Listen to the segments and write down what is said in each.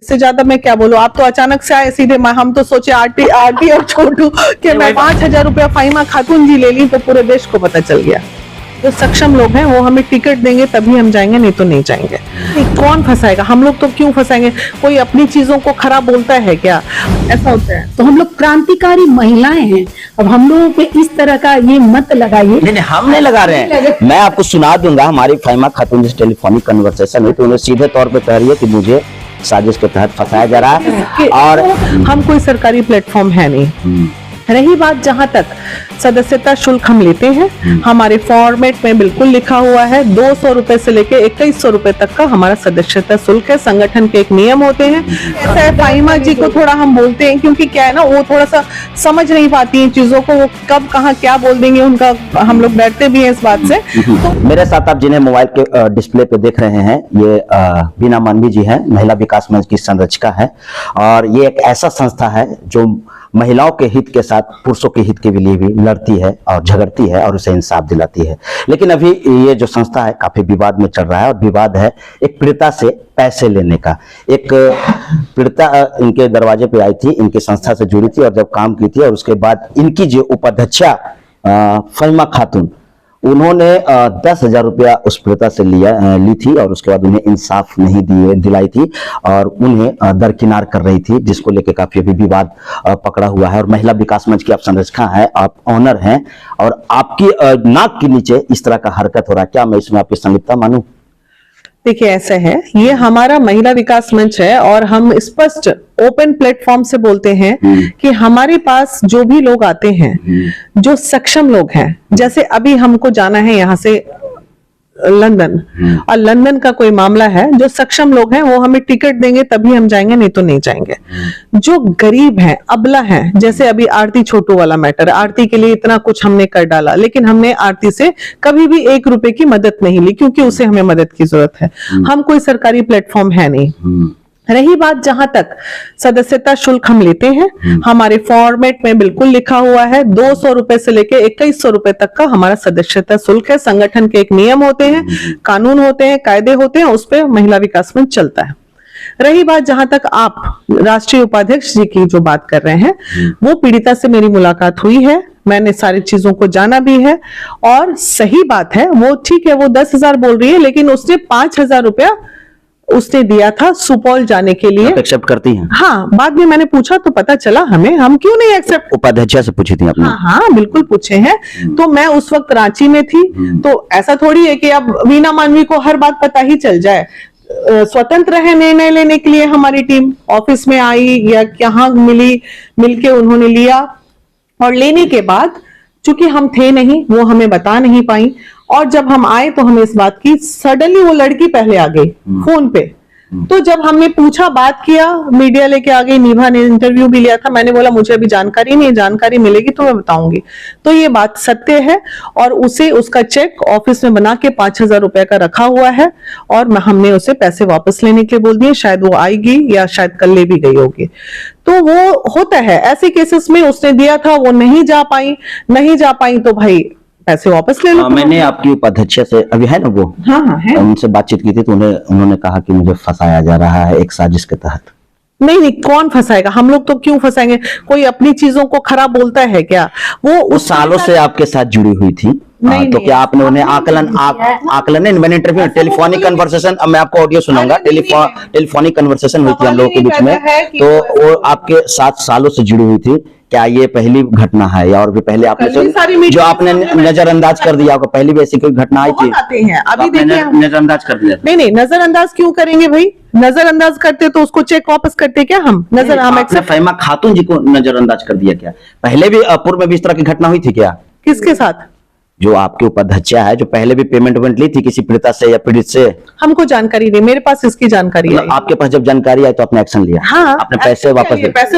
इससे ज्यादा मैं क्या बोलूं। आप तो अचानक से आए सीधे, हम तो सोचे आरती और छोटू कि मैं 5,000 रुपया फाहिमा खातून जी ले ली तो पूरे देश को पता चल गया। जो सक्षम लोग हैं वो हमें टिकट देंगे तभी हम जाएंगे, नहीं तो नहीं जाएंगे। कौन फंसाएगा? हम लोग तो क्यों फंसाएंगे? कोई अपनी चीजों को खराब बोलता है क्या? ऐसा होता है। तो हम लोग क्रांतिकारी महिलाएं हैं, अब हम लोगों पे इस तरह का ये मत लगाइए। नहीं, हम नहीं लगा रहे हैं। मैं आपको सुना दूंगा हमारी फाहिमा खातून से टेलीफोनिक कन्वर्सेशन हुई तो उन्हें सीधे तौर पे कह रही है कि मुझे साजिश के तहत फंसाया जा रहा है। और हम कोई सरकारी प्लेटफॉर्म है नहीं। रही बात जहां तक सदस्यता शुल्क हम लेते हैं, हमारे फॉर्मेट में बिल्कुल लिखा हुआ है 200 रुपए से लेके 2100 रुपए तक का हमारा सदस्यता शुल्क है। संगठन के एक नियम होते हैं। ऐसा है, फाहिमा जी को थोड़ा हम बोलते हैं क्योंकि क्या है ना, वो थोड़ा सा समझ नहीं पाती हैं चीजों को, वो कब कहाँ क्या बोल देंगे, उनका हम लोग डरते भी हैं इस बात से। तो मेरे साथ आप जिन्हें मोबाइल के डिस्प्ले पे देख रहे हैं, ये बीना मानवी जी हैं, महिला विकास मंच की संरक्षिका है। और ये एक ऐसा संस्था है जो महिलाओं के हित के साथ पुरुषों के हित के लिए भी लड़ती है और झगड़ती है और उसे इंसाफ दिलाती है। लेकिन अभी ये जो संस्था है काफी विवाद में चल रहा है, और विवाद है एक पीड़िता से पैसे लेने का। एक पीड़िता इनके दरवाजे पे आई थी, इनकी संस्था से जुड़ी थी और जब काम की थी, और उसके बाद इनकी जो उपाध्यक्षा फाहिमा खातून, उन्होंने 10,000 रुपया उस पीड़िता से ली थी और उसके बाद उन्हें इंसाफ नहीं दिलाई थी और उन्हें दरकिनार कर रही थी, जिसको लेकर काफी अभी विवाद पकड़ा हुआ है। और महिला विकास मंच की आप संरक्षिका हैं, आप ऑनर हैं, और आपकी नाक के नीचे इस तरह का हरकत हो रहा है, क्या मैं इसमें आपकी संलिप्तता मानूं? देखिए ऐसा है, ये हमारा महिला विकास मंच है और हम स्पष्ट ओपन प्लेटफॉर्म से बोलते हैं कि हमारे पास जो भी लोग आते हैं, जो सक्षम लोग हैं, जैसे अभी हमको जाना है यहाँ से लंदन, और लंदन का कोई मामला है, जो सक्षम लोग हैं वो हमें टिकट देंगे तभी हम जाएंगे, नहीं तो नहीं जाएंगे। जो गरीब हैं, अबला हैं, जैसे अभी आरती छोटू वाला मैटर, आरती के लिए इतना कुछ हमने कर डाला, लेकिन हमने आरती से कभी भी 1 रुपए की मदद नहीं ली क्योंकि उसे हमें मदद की जरूरत है। हम कोई सरकारी प्लेटफॉर्म है नहीं। रही बात जहां तक सदस्यता शुल्क हम लेते हैं, हमारे फॉर्मेट में बिल्कुल लिखा हुआ है 200 रुपए से लेके 2100 रुपए तक का हमारा सदस्यता शुल्क है। संगठन के एक नियम होते हैं, कानून होते हैं, कायदे होते हैं, उस पे महिला विकास मंच चलता है। रही बात जहां तक आप राष्ट्रीय उपाध्यक्ष जी की जो बात कर रहे हैं, वो पीड़िता से मेरी मुलाकात हुई है, मैंने सारी चीजों को जाना भी है और सही बात है, वो ठीक है, वो 10,000 बोल रही है, लेकिन उसने 5,000 रुपया उसने दिया था सुपौल जाने के लिए। आप एक्सेप्ट करती हैं? हाँ, बाद में मैंने पूछा तो पता चला हमें, हम क्यों नहीं एक्सेप्ट। उपाध्यक्षा से पूछी थी आपने? हाँ, बिल्कुल पूछे हैं। तो मैं उस वक्त रांची में थी, तो ऐसा थोड़ी है कि अब बीना मानवी को हर बात पता ही चल जाए। स्वतंत्र है निर्णय लेने के लिए। हमारी टीम ऑफिस में आई या कहाँ मिलके उन्होंने लिया, और लेने के बाद चूंकि हम थे नहीं, वो हमें बता नहीं पाई, और जब हम आए तो हमें इस बात की, सडनली वो लड़की पहले आ गई फोन पे। तो जब हमने पूछा, बात किया, मीडिया लेके आ गई, निभा ने इंटरव्यू भी लिया था, मैंने बोला मुझे अभी जानकारी नहीं, जानकारी मिलेगी तो मैं बताऊंगी। तो ये बात सत्य है, और उसे उसका चेक ऑफिस में बना के 5,000 रुपए का रखा हुआ है, और हमने उसे पैसे वापस लेने के लिए बोल दिए। शायद वो आएगी या शायद कल ले भी गई होगी। तो वो होता है ऐसे केसेस में, उसने दिया था, वो नहीं जा पाई तो भाई पैसे वापस ले लो। मैंने आपकी उपाध्यक्ष से, अभी है ना वो, हाँ है, उनसे बातचीत की थी तो उन्होंने कहा कि मुझे फंसाया जा रहा है एक साजिश के तहत। नहीं, कौन फंसाएगा? हम लोग तो क्यों फंसाएंगे? कोई अपनी चीजों को खराब बोलता है क्या? वो उस सालों से आपके साथ जुड़ी हुई थी। तो क्या आपने उन्हें आकलन नहीं, मैंने इंटरव्यू, टेलीफोनिक कन्वर्सेशन, अब मैं आपको ऑडियो सुनाऊंगा, टेलीफोनिक कन्वर्सेशन हुई थी हम लोगों के बीच में, तो वो आपके 7 सालों से जुड़ी हुई थी। क्या ये पहली घटना है या और भी पहले आपने जो आपने नजरअंदाज कर दिया? आपको पहले भी ऐसी कोई घटना आई थी? आते हैं अभी, देखिए नजरअंदाज कर दिया? नहीं, नजरअंदाज क्यों करेंगे भाई? नजरअंदाज करते तो उसको चेक वापस करते क्या हम? आपने फाहिमा खातून जी को नजरअंदाज कर दिया क्या? पहले भी पूर्व में भी इस तरह की घटना हुई थी क्या? किसके साथ? जो आपके उपाध्यक्षा है, जो पहले भी पेमेंट ली थी किसी पीड़िता से या पीड़ित से? हमको जानकारी नहीं, मेरे पास इसकी जानकारी है। आपके पास जब जानकारी आई तो आपने एक्शन लिया? हाँ, आपने पैसे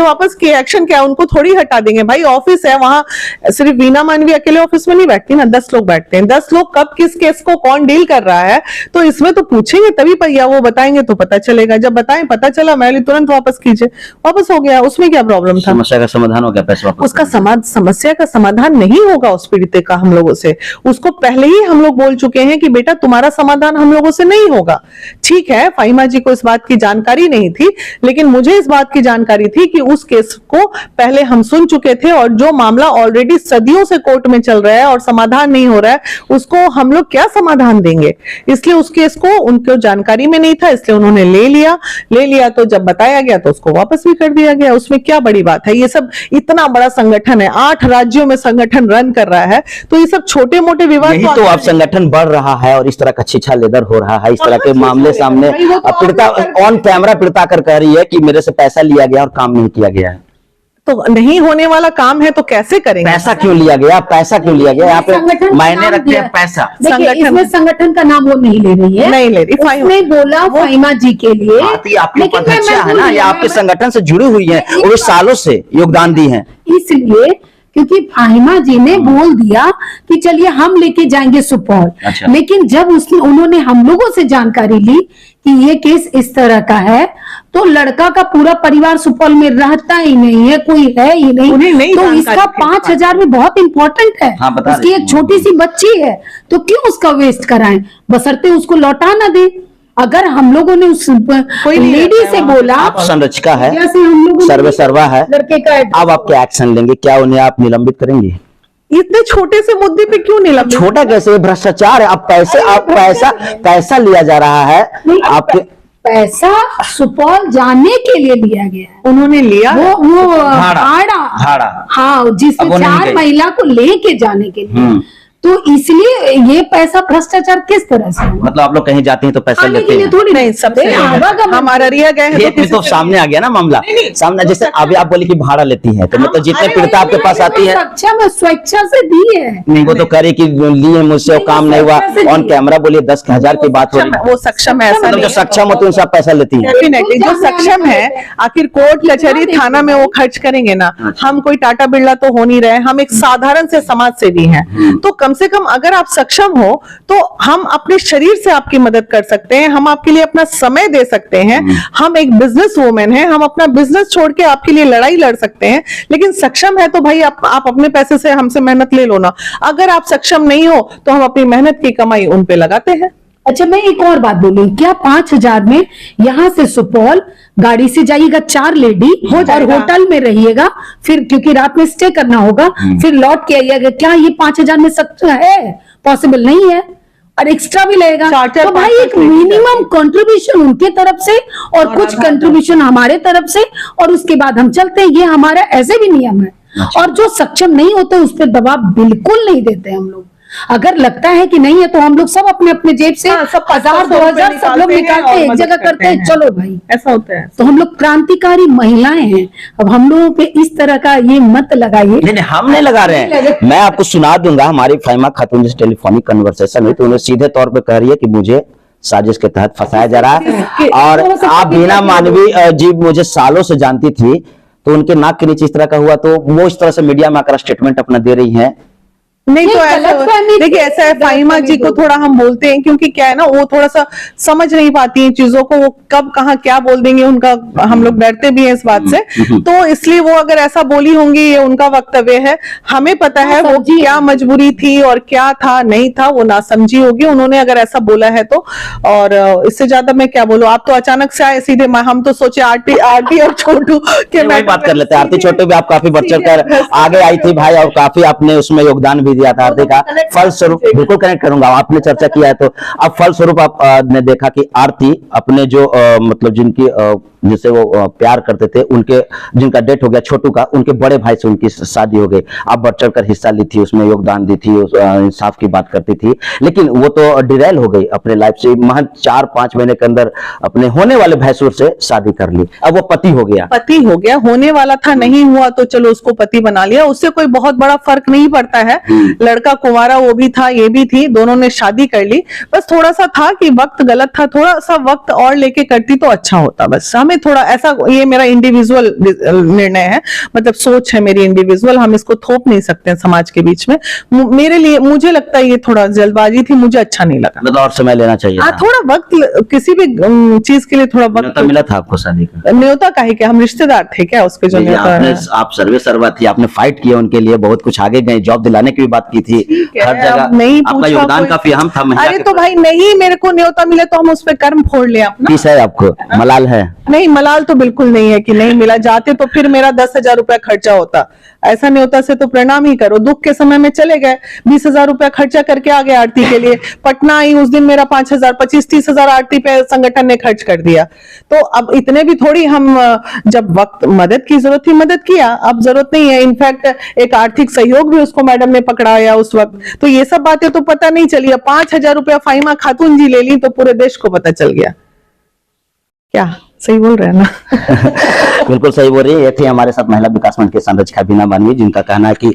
वापस किए। एक्शन क्या? उनको थोड़ी हटा देंगे भाई, ऑफिस है वहां, सिर्फ बीना मानवी अकेले ऑफिस में नहीं बैठती ना, 10 लोग बैठते हैं। 10 लोग कब किस केस को कौन डील कर रहा है, तो इसमें तो पूछेंगे तभी या वो बताएंगे तो पता चलेगा। जब बताएं पता चला, मैं तुरंत वापस कीजिए, वापस हो गया, उसमें क्या प्रॉब्लम था? समस्या का समाधान हो गया, पैसे वापस। उसका समस्या का समाधान नहीं होगा उस पीड़ित का हम लोगों से। उसको पहले ही हम लोग बोल चुके हैं कि बेटा तुम्हारा समाधान हम लोगों से नहीं होगा, ठीक है, फाहिमा जी को इस बात की जानकारी नहीं थी, लेकिन मुझे इस बात की जानकारी थी कि उस केस को पहले हम सुन चुके थे और जो मामला ऑलरेडी सदियों से कोर्ट में चल रहा है और समाधान नहीं हो रहा है, उसको हम लोग क्या समाधान देंगे। इसलिए उस केस को उनको जानकारी में नहीं था, इसलिए उन्होंने ले लिया तो जब बताया गया तो उसको वापस भी कर दिया गया। उसमें क्या बड़ी बात है, ये सब इतना बड़ा संगठन है, 8 राज्यों में संगठन रन कर रहा है, तो ये सब छोटे मोटे विवाद यही तो अब संगठन बढ़ रहा है और इस तरह का छीछा लेदर हो रहा है, इस तरह के मामले सामने पीड़िता ऑन कैमरा पीड़िता कर कह रही है कि मेरे से पैसा लिया गया और काम नहीं किया गया है। तो नहीं होने वाला काम है तो कैसे करेंगे। पैसा क्यों लिया गया, यहाँ पे मायने रखते हैं पैसा। देखिए, इसमें संगठन का नाम वो नहीं ले रही है, नहीं ले रही। उसने बोला फाहिमा जी के लिए, तो ये आपकी उपाध्यक्षा है ना, ये आपके संगठन से जुड़ी हुई है, वो सालों से योगदान दी है। इसलिए क्योंकि फाहिमा जी ने बोल दिया कि चलिए हम लेके जाएंगे सुपौल। अच्छा। लेकिन जब उन्होंने हम लोगों से जानकारी ली कि ये केस इस तरह का है, तो लड़का का पूरा परिवार सुपौल में रहता ही नहीं है, कोई है ही उन्हें नहीं, तो इसका 5,000 में बहुत इंपॉर्टेंट है। हाँ, बता उसकी रही एक छोटी सी बच्ची है, तो क्यों उसका वेस्ट कराएं, बशर्ते उसको लौटा ना दे। अगर हम लोगों ने उस लेडी से बोला, आप संरक्षिका है, जैसे हम लोगों ने सर्वे सर्वा है, लड़के का अब आप क्या एक्शन लेंगे, क्या उन्हें आप निलंबित करेंगे? इतने छोटे से मुद्दे पे क्यों निलंबित। छोटा कैसे, भ्रष्टाचार है। आप पैसा लिया जा रहा है आपके। पैसा सुपौल जाने के लिए लिया गया है, उन्होंने लिया वो भाड़ा। हाँ, जिससे अब वो नहीं 4 गई। महिला को लेके जाने के लिए, तो इसलिए ये पैसा भ्रष्टाचार किस तरह से हुआ? मतलब आप लोग कहीं जाते हैं तो पैसा आने लेते के लिए हैं। थोड़ी नहीं, सबसे आवागमन। हम अररिया गए हैं ये भी तो सामने आ गया ना मामला, सामने। जैसे अभी आप बोले कि भाड़ा लेती है, तो मतलब जितने पीड़िता आपके पास आती है, सक्षम स्वेच्छा से दी है। नहीं वो तो करे कि लिए मुझसे वो काम नहीं हुआ, ऑन कैमरा बोलिए 10,000 की बात हो रही। वो सक्षम है, ऐसा मतलब जो नहीं है। सक्षम होते हैं उनसे आप पैसा लेती है। डेफिनेटली जो सक्षम है, आखिर कोर्ट कचहरी थाना में वो खर्च करेंगे ना। हम कोई टाटा बिरला तो हो नहीं रहे, हम एक साधारण से समाज सेवी हैं, तो कम से कम अगर आप सक्षम हो तो हम अपने शरीर से आपकी मदद कर सकते हैं, हम आपके लिए अपना समय दे सकते हैं। हम एक बिजनेस वूमेन हैं, हम अपना बिजनेस छोड़ के आपके लिए लड़ाई लड़ सकते हैं। लेकिन सक्षम है तो भाई आप अपने पैसे से हमसे मेहनत ले लो ना। अगर आप सक्षम नहीं हो तो हम अपनी मेहनत की कमाई उन पे लगाते हैं। अच्छा, मैं एक और बात बोलूं, क्या 5,000 में यहाँ से सुपौल गाड़ी से जाइएगा 4 लेडी और होटल में रहिएगा, फिर क्योंकि रात में स्टे करना होगा, फिर लौट के आइएगा, क्या ये 5,000 में सक्षम है? पॉसिबल नहीं है, और एक्स्ट्रा भी लगेगा। चार्टर तो भाई एक मिनिमम कंट्रीब्यूशन उनके तरफ से और कुछ कंट्रीब्यूशन हमारे तरफ से, और उसके बाद हम चलते हैं। ये हमारा ऐसे भी नियम है। और जो सक्षम नहीं होते उस पर दबाव बिल्कुल नहीं देते हम लोग। अगर लगता है कि नहीं है तो हम लोग सब अपने अपने जेब से 1,000 2,000 सब लोग निकालते हैं, एक जगह करते हैं, चलो भाई, ऐसा होता है। तो हम लोग क्रांतिकारी महिलाएं हैं। अब हम लोगों पे इस तरह का ये मत लगाइए। नहीं, हम नहीं लगा रहे हैं। मैं आपको सुना दूंगा, हमारी फाहिमा खातून जिस टेलीफोनिक कन्वर्सेशन हुई तो उन्हें सीधे तौर पे कह रही है कि मुझे साजिश के तहत फंसाया जा रहा है, और आप बीना मानवी जी मुझे सालों से जानती थी, तो उनके नाक के नीचे इस तरह का हुआ, तो वो इस तरह से मीडिया में आकर स्टेटमेंट अपना दे रही है। नहीं तो ऐसा देखिए, ऐसा है, फाहिमा जी को थोड़ा हम बोलते हैं क्योंकि क्या है ना, वो थोड़ा सा समझ नहीं पाती हैं चीजों को, वो कब कहाँ क्या बोल देंगे, उनका हम लोग डरते भी हैं इस बात से, तो इसलिए वो अगर ऐसा बोली होंगी, ये उनका वक्तव्य है। हमें पता है वो क्या मजबूरी थी और क्या था नहीं था, वो नासमझी होगी उन्होंने अगर ऐसा बोला है तो। और इससे ज्यादा मैं क्या बोलूं, आप तो अचानक से आए सीधे, हम तो सोचे आरती और छोटू के वही बात कर लेते हैं। आरती छोटू भी आप काफी बढ़ चढ़ कर आगे आई थी भाई, और काफी आपने उसमें योगदान भी दिया था। आरती का फलस्वरूप बिल्कुल कनेक्ट करूंगा, आपने चर्चा किया है तो अब फलस्वरूप आप ने देखा कि आरती अपने जो मतलब जिनकी जिसे वो प्यार करते थे, उनके जिनका डेथ हो गया छोटू का, उनके बड़े भाई से उनकी शादी हो गई। आप बढ़ चढ़ कर हिस्सा ली थी, उसमें योगदान दी थी, इंसाफ की बात करती थी, लेकिन वो तो डिरेल हो गई अपने लाइफ से। महज 4-5 महीने के अंदर अपने होने वाले भैंसुर से शादी कर ली। अब वो पति हो गया, होने वाला था, नहीं हुआ तो चलो उसको पति बना लिया, उससे कोई बहुत बड़ा फर्क नहीं पड़ता है। लड़का कुंवारा वो भी था, ये भी थी, दोनों ने शादी कर ली। बस थोड़ा सा था कि वक्त गलत था, थोड़ा सा वक्त और लेके करती तो अच्छा होता। बस हम हमें थोड़ा ऐसा, ये मेरा इंडिविजुअल निर्णय है, मतलब सोच है मेरी इंडिविजुअल, हम इसको थोप नहीं सकते हैं समाज के बीच में। मेरे लिए मुझे लगता है ये थोड़ा जल्दबाजी थी, मुझे अच्छा नहीं लगा। मतलब और समय लेना चाहिए था। थोड़ा वक्त, किसी भी चीज के लिए थोड़ा न्योता वक्त। मिला था आपको शादी का? न्योता काहे के, हम रिश्तेदार थे क्या उसके जो न्योता है? आप सर्वे सर्वा थी, आपने फाइट किया उनके लिए, बहुत कुछ आगे गए, जॉब दिलाने की भी बात की थी, हर जगह अब नहीं आपका पूछा योगदान कोई। काफी अहम था महिला अरे के तो प्रति। भाई नहीं, मेरे को न्योता मिले तो हम उस पर कर्म फोड़ ले अपना। किस है आपको मलाल है? नहीं, मलाल तो बिल्कुल नहीं है कि नहीं मिला, जाते तो फिर मेरा 10,000 रुपया खर्चा होता। ऐसा न्योता से तो प्रणाम ही करो। दुख के समय में चले गए, 20,000 रुपया खर्चा करके आ गए आरती के लिए। पटना आई उस दिन, मेरा 5,000, 25-30,000 आरती पे संगठन ने खर्च कर दिया। तो अब इतने भी थोड़ी हम, जब वक्त मदद की जरूरत थी मदद किया, अब जरूरत नहीं है। इनफैक्ट एक आर्थिक सहयोग भी उसको मैडम ने पकड़ाया उस वक्त। तो ये सब बातें तो पता नहीं चली। अब 5,000 रुपया फाइमा खातून जी ले ली तो पूरे देश को पता चल गया। क्या सही बोल रहे हैं ना? बिल्कुल सही बोल रही है। ये थी हमारे साथ महिला विकास मंच के संरक्षिका बीना मानवी, जिनका कहना है कि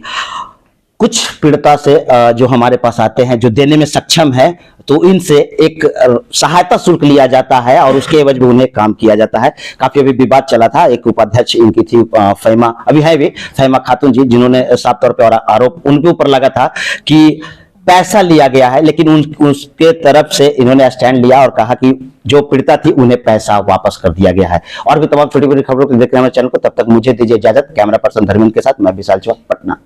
कुछ पीड़िता से जो हमारे पास आते हैं, जो देने में सक्षम है, तो इनसे एक सहायता शुल्क लिया जाता है और उसके एवज में उन्हें काम किया जाता है। काफी अभी विवाद चला था, एक उपाध्यक्ष इनकी थी फहीमा, अभी है भी फहीमा खातून जी, जिन्होंने साफ तौर पर आरोप उनके ऊपर लगा था कि पैसा लिया गया है, लेकिन उसके तरफ से इन्होंने स्टैंड लिया और कहा कि जो पीड़िता थी उन्हें पैसा वापस कर दिया गया है। और भी तमाम छोटी बड़ी खबरों को देखते हैं हमारे चैनल को। तब तक मुझे दीजिए इजाजत। कैमरा पर्सन धर्मेंद्र के साथ मैं विशाल चौक, पटना।